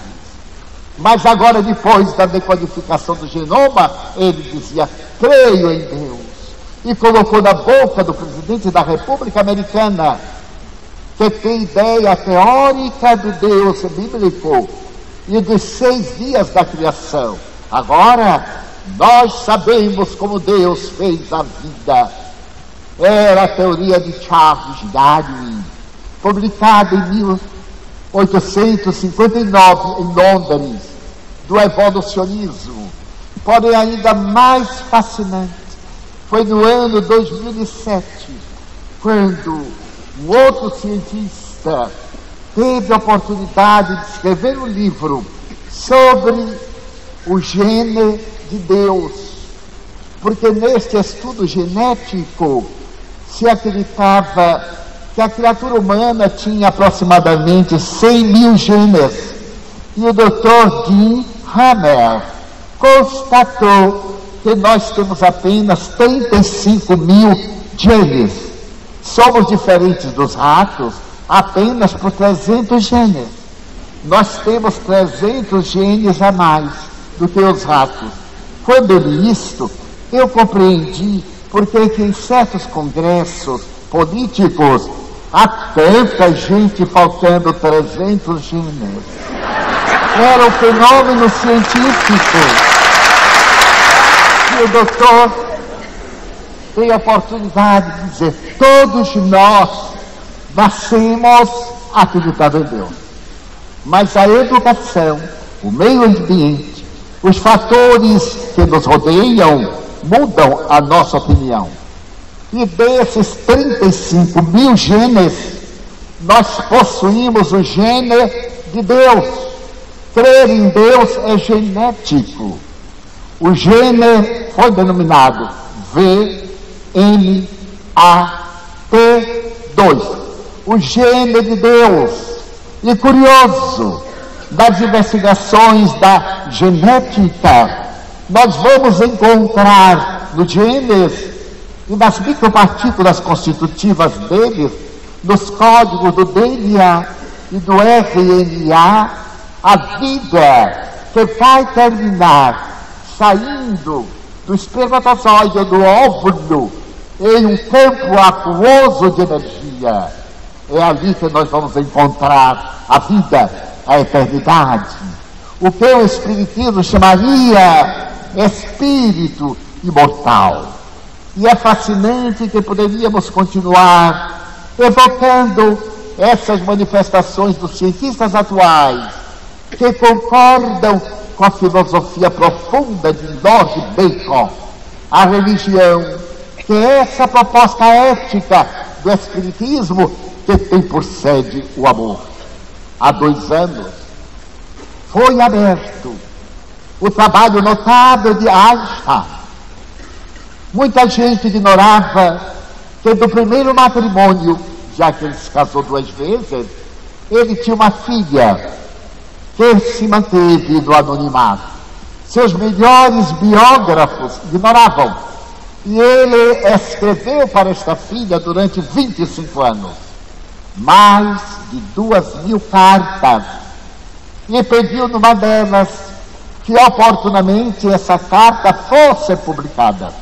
Mas agora, depois da decodificação do genoma, ele dizia: creio em Deus. E colocou na boca do presidente da República Americana que tem ideia teórica do Deus bíblico e dos 6 dias da criação. Agora, nós sabemos como Deus fez a vida. Era a teoria de Charles Darwin, publicada em 1859 em Londres, do evolucionismo. Porém, ainda mais fascinante foi no ano 2007, quando um outro cientista teve a oportunidade de escrever um livro sobre o gene de Deus, porque neste estudo genético se acreditava que a criatura humana tinha aproximadamente 100 mil genes, e o Dr. Dean Hammer constatou que nós temos apenas 35 mil genes. Somos diferentes dos ratos apenas por 300 genes. Nós temos 300 genes a mais do que os ratos. Quando eu li isto, eu compreendi porque que em certos congressos políticos há tanta gente faltando 300 genes. Era um fenômeno científico. E o doutor tem a oportunidade de dizer: todos nós nascemos acreditando em Deus. Mas a educação, o meio ambiente, os fatores que nos rodeiam mudam a nossa opinião. E desses 35 mil genes, nós possuímos o gene de Deus. Crer em Deus é genético. O gene foi denominado VMAT2, o gene de Deus. E curioso, das investigações da genética, nós vamos encontrar nos genes e nas micropartículas constitutivas deles, nos códigos do DNA e do RNA, a vida que vai terminar saindo do espermatozoide ou do óvulo em um campo aquoso de energia. É ali que nós vamos encontrar a vida, a eternidade. O que o Espiritismo chamaria espírito imortal. E é fascinante que poderíamos continuar evocando essas manifestações dos cientistas atuais, que concordam com a filosofia profunda de Lord Bacon, a religião, que é essa proposta ética do Espiritismo que tem por sede o amor. Há 2 anos foi aberto o trabalho notável de Einstein. Muita gente ignorava que do primeiro matrimônio, já que ele se casou 2 vezes, ele tinha uma filha que se manteve no anonimato. Seus melhores biógrafos ignoravam. E ele escreveu para esta filha durante 25 anos mais de 2.000 cartas, e pediu numa delas que oportunamente essa carta fosse publicada.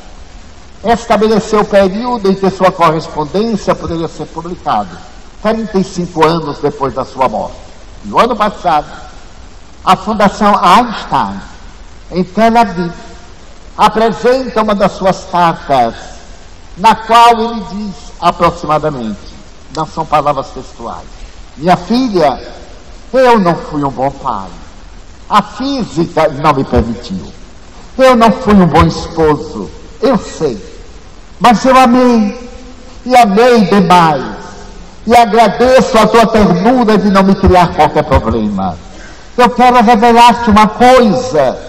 Estabeleceu o período em que sua correspondência poderia ser publicada, 35 anos depois da sua morte. No ano passado, a Fundação Einstein, em Tel Aviv, apresenta uma das suas cartas, na qual ele diz aproximadamente, não são palavras textuais: minha filha, eu não fui um bom pai, a física não me permitiu, eu não fui um bom esposo, eu sei, mas eu amei, e amei demais, e agradeço a tua ternura de não me criar qualquer problema. Eu quero revelar-te uma coisa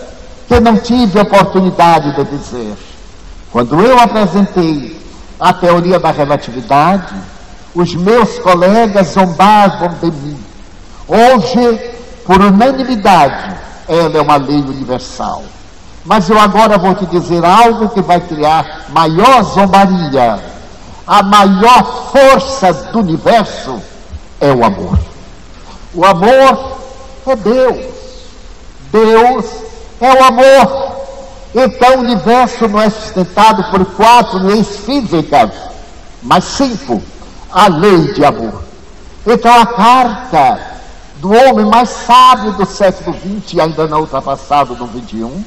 que não tive oportunidade de dizer. Quando eu apresentei a teoria da relatividade, os meus colegas zombavam de mim. Hoje, por unanimidade, ela é uma lei universal. Mas eu agora vou te dizer algo que vai criar maior zombaria. A maior força do universo é o amor. O amor é Deus. Deus é o amor. Então o universo não é sustentado por 4 leis físicas, mas 5. A lei de amor. Então a carta do homem mais sábio do século XX, e ainda não ultrapassado no XXI,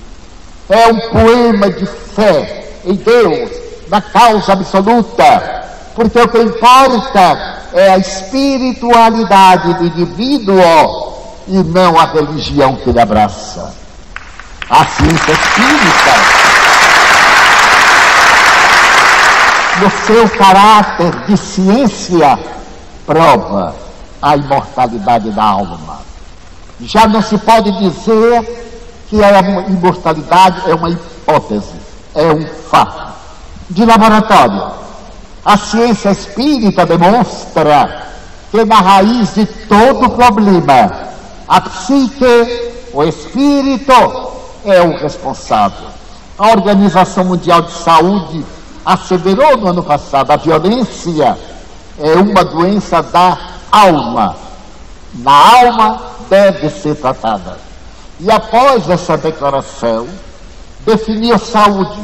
é um poema de fé em Deus, na causa absoluta, porque o que importa é a espiritualidade do indivíduo e não a religião que ele abraça. A ciência espírita, no seu caráter de ciência, prova a imortalidade da alma. Já não se pode dizer que a imortalidade é uma hipótese, é um fato de laboratório. A ciência espírita demonstra que na raiz de todo problema, a psique, o espírito, é o responsável. A Organização Mundial de Saúde asseverou no ano passado: a violência é uma doença da alma. Na alma deve ser tratada. E após essa declaração, definiu saúde.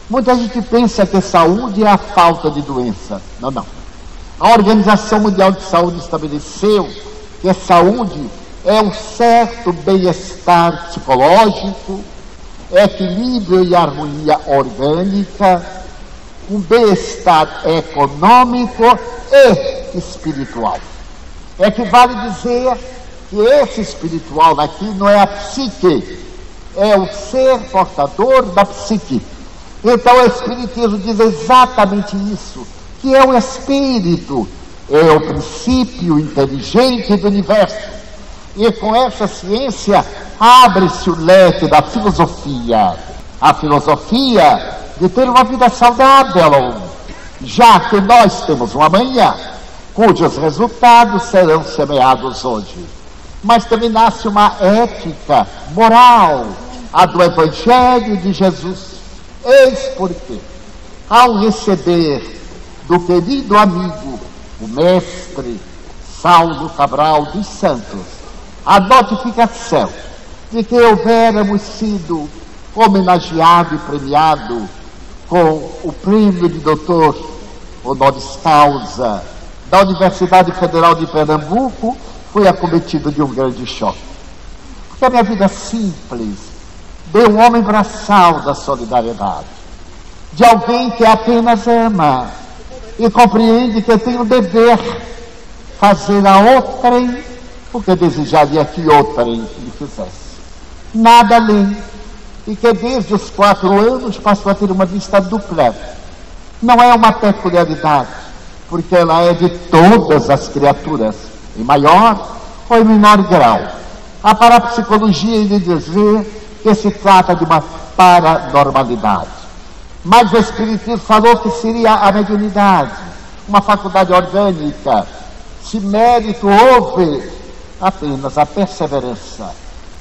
Muita gente pensa que saúde é a falta de doença. Não, não. A Organização Mundial de Saúde estabeleceu que a saúde é um certo bem-estar psicológico, equilíbrio e harmonia orgânica, um bem-estar econômico e espiritual. É que vale dizer que esse espiritual aqui não é a psique, é o ser portador da psique. Então o Espiritismo diz exatamente isso, que é o espírito, é o princípio inteligente do universo. E com essa ciência abre-se o leque da filosofia, a filosofia de ter uma vida saudável, já que nós temos um amanhã, cujos resultados serão semeados hoje. Mas também nasce uma ética moral, a do Evangelho de Jesus. Eis porque, ao receber do querido amigo, o mestre Saulo Cabral dos Santos, a notificação de que houvéramos sido homenageado e premiado com o prêmio de doutor honoris causa da Universidade Federal de Pernambuco, fui acometido de um grande choque. Porque a minha vida simples deu um homem braçal da solidariedade, de alguém que apenas ama e compreende que tem o dever fazer a outrem o que desejaria que outrem lhe fizesse. Nada além. E que desde os 4 anos passou a ter uma vista dupla. Não é uma peculiaridade, porque ela é de todas as criaturas, em maior ou em menor grau. A parapsicologia lhe dizer que se trata de uma paranormalidade. Mas o Espiritismo falou que seria a mediunidade, uma faculdade orgânica. Se mérito houve, apenas a perseverança,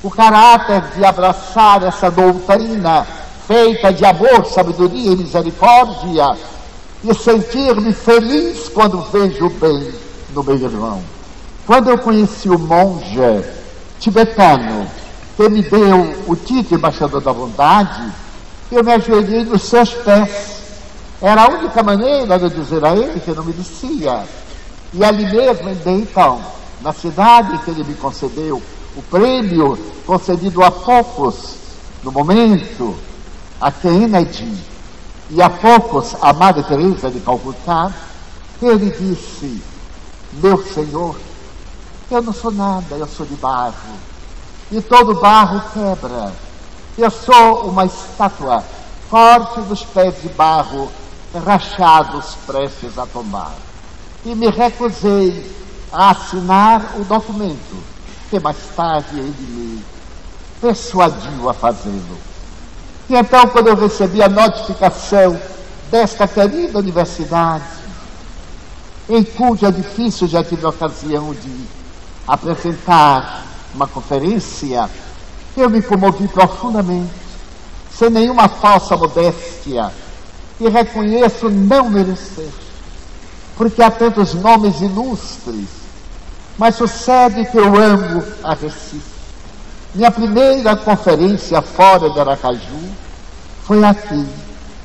o caráter de abraçar essa doutrina feita de amor, sabedoria e misericórdia, e sentir-me feliz quando vejo o bem no meu irmão. Quando eu conheci o monge tibetano que me deu o título de embaixador da bondade, eu me ajoelhei nos seus pés. Era a única maneira de dizer a ele que não me descia. E ali mesmo, em Dayton, na cidade que ele me concedeu o prêmio concedido a poucos no momento, a Kennedy, e a poucos a Madre Teresa de Calcutá, ele disse: meu Senhor, eu não sou nada, eu sou de barro, e todo barro quebra. Eu sou uma estátua forte dos pés de barro rachados, prestes a tombar. E me recusei a assinar o documento, que mais tarde ele me persuadiu a fazê-lo. E então, quando eu recebi a notificação desta querida universidade, em cujo edifício já tive a ocasião de apresentar uma conferência, eu me comovi profundamente, sem nenhuma falsa modéstia, e reconheço não merecer, porque há tantos nomes ilustres, mas sucede que eu amo a Recife. Minha primeira conferência fora de Aracaju foi aqui,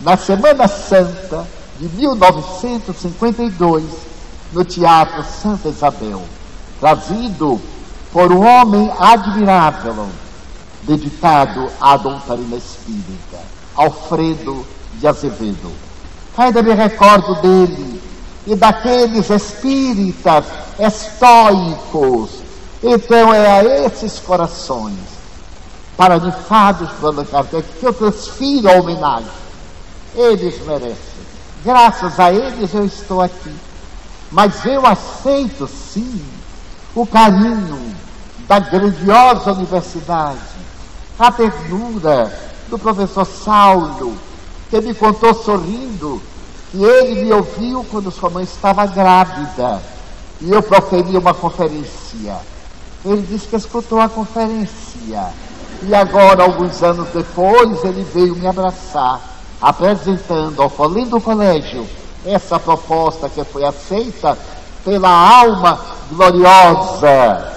na Semana Santa de 1952, no Teatro Santa Isabel, trazido por um homem admirável, dedicado à doutrina espírita, Alfredo de Azevedo. Ainda me recordo dele e daqueles espíritas estoicos. Então é a esses corações paranifados por Allan Kardec que eu transfiro a homenagem. Eles merecem. Graças a eles eu estou aqui. Mas eu aceito, sim, o carinho da grandiosa universidade, a ternura do professor Saulo, que me contou sorrindo que ele me ouviu quando sua mãe estava grávida e eu proferi uma conferência. Ele disse que escutou a conferência e agora, alguns anos depois, ele veio me abraçar, apresentando ao Folim do Colégio essa proposta que foi aceita pela alma gloriosa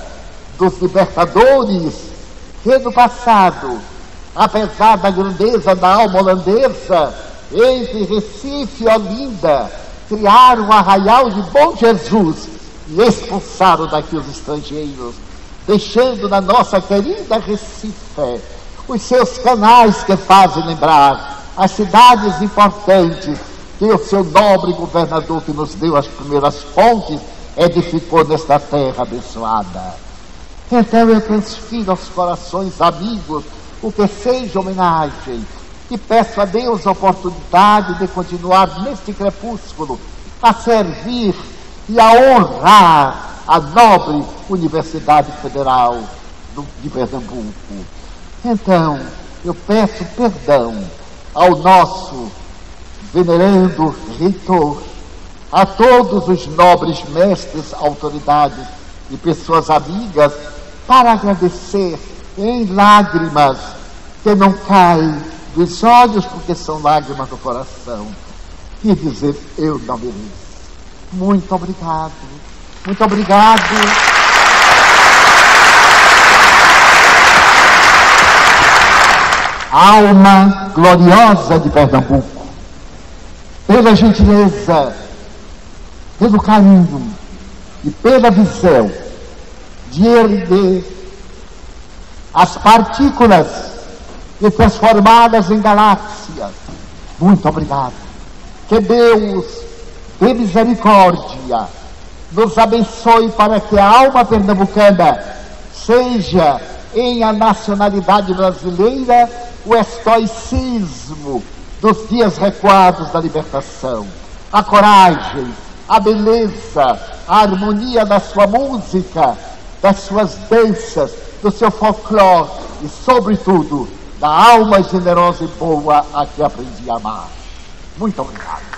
dos libertadores, que no passado, apesar da grandeza da alma holandesa, entre Recife e Olinda, criaram o Arraial de Bom Jesus e expulsaram daqui os estrangeiros, deixando na nossa querida Recife os seus canais que fazem lembrar as cidades importantes que o seu nobre governador, que nos deu as primeiras pontes, edificou nesta terra abençoada. Então eu transfiro aos corações amigos o que seja homenagem e peço a Deus a oportunidade de continuar neste crepúsculo a servir e a honrar a nobre Universidade Federal de Pernambuco. Então eu peço perdão ao nosso venerando reitor, a todos os nobres mestres, autoridades e pessoas amigas, para agradecer em lágrimas que não caem dos olhos, porque são lágrimas do coração, e dizer: eu não mereço. Muito obrigado. Muito obrigado. Alma gloriosa de Pernambuco, pela gentileza, pelo carinho e pela visão de erguer as partículas e transformá-las em galáxias. Muito obrigado. Que Deus, de misericórdia, nos abençoe para que a alma pernambucana seja, em a nacionalidade brasileira, o estoicismo dos dias recuados da libertação, a coragem, a beleza, a harmonia da sua música, das suas danças, do seu folclore e, sobretudo, da alma generosa e boa a que aprendi a amar. Muito obrigado.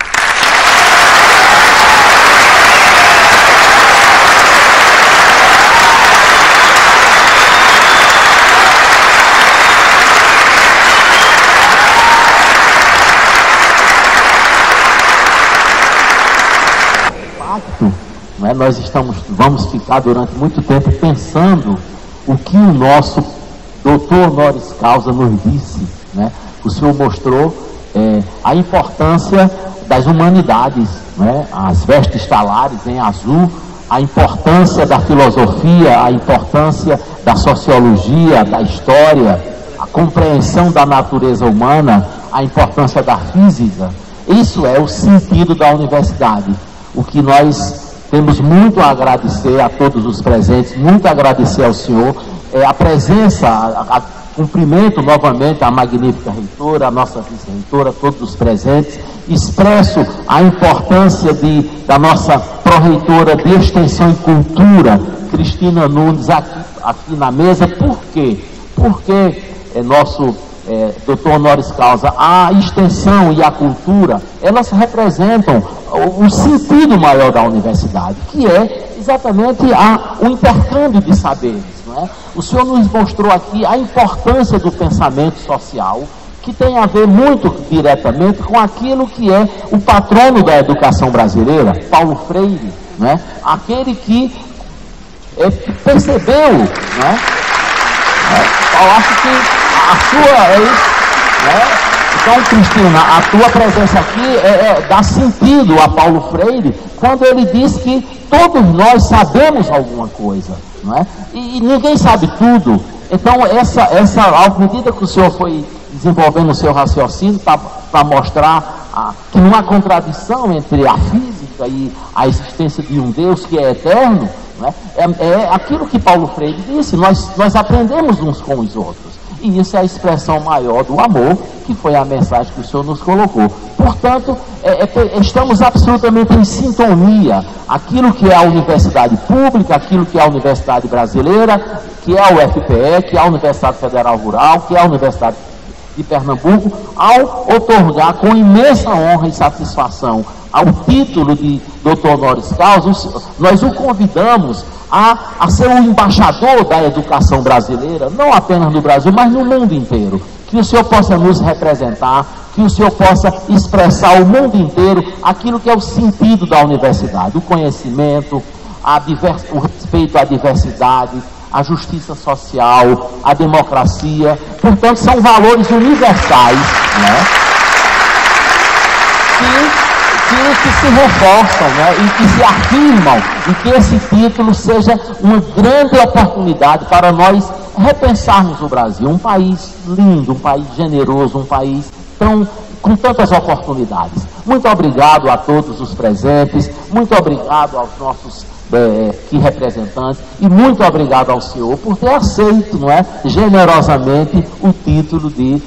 Nós vamos ficar durante muito tempo pensando o que o nosso doutor honoris causa nos disse, né? O senhor mostrou a importância das humanidades, né? As vestes talares em azul, a importância da filosofia, a importância da sociologia, da história, a compreensão da natureza humana, a importância da física. Isso é o sentido da universidade. O que nós temos muito a agradecer a todos os presentes, muito a agradecer ao senhor, a presença, cumprimento novamente a magnífica reitora, a nossa vice-reitora, todos os presentes, expresso a importância da nossa pró-reitora de Extensão e Cultura, Cristina Nunes, aqui na mesa. Por quê? Porque nosso doutor honoris causa, a extensão e a cultura, elas representam o sentido maior da universidade, que é exatamente o intercâmbio de saberes, não é? O senhor nos mostrou aqui a importância do pensamento social, que tem a ver muito diretamente com aquilo que é o patrono da educação brasileira, Paulo Freire, não é? Aquele que percebeu, não é? Eu acho que a sua é isso, né? Então, Cristina, a tua presença aqui dá sentido a Paulo Freire quando ele diz que todos nós sabemos alguma coisa, não é? E ninguém sabe tudo. Então, à medida que o senhor foi desenvolvendo o seu raciocínio para mostrar que não há contradição entre a física e a existência de um Deus que é eterno, não é? É aquilo que Paulo Freire disse, nós aprendemos uns com os outros. E isso é a expressão maior do amor, que foi a mensagem que o senhor nos colocou. Portanto, estamos absolutamente em sintonia. Aquilo que é a universidade pública, aquilo que é a universidade brasileira, que é a UFPE, que é a Universidade Federal Rural, que é a Universidade de Pernambuco, ao otorgar com imensa honra e satisfação ao título de Dr. Honoris Causa, nós o convidamos a ser um embaixador da educação brasileira, não apenas no Brasil, mas no mundo inteiro. Que o senhor possa nos representar, que o senhor possa expressar ao mundo inteiro aquilo que é o sentido da universidade, o conhecimento, o respeito à diversidade, a justiça social, a democracia. Portanto, são valores universais, né? Que se reforçam, né? E que se afirmam, e que esse título seja uma grande oportunidade para nós repensarmos o Brasil, um país lindo, um país generoso, um país com tantas oportunidades. Muito obrigado a todos os presentes, muito obrigado aos nossos representantes, e muito obrigado ao senhor por ter aceito, não é, generosamente o título de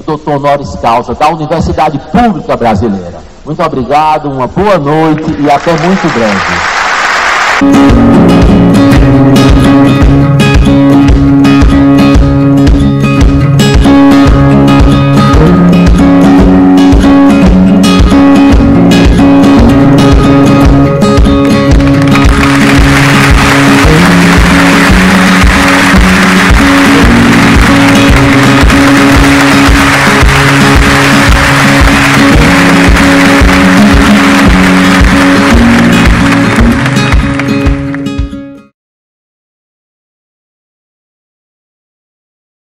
Dr. Honoris Causa da Universidade Pública Brasileira. Muito obrigado, uma boa noite e até muito breve.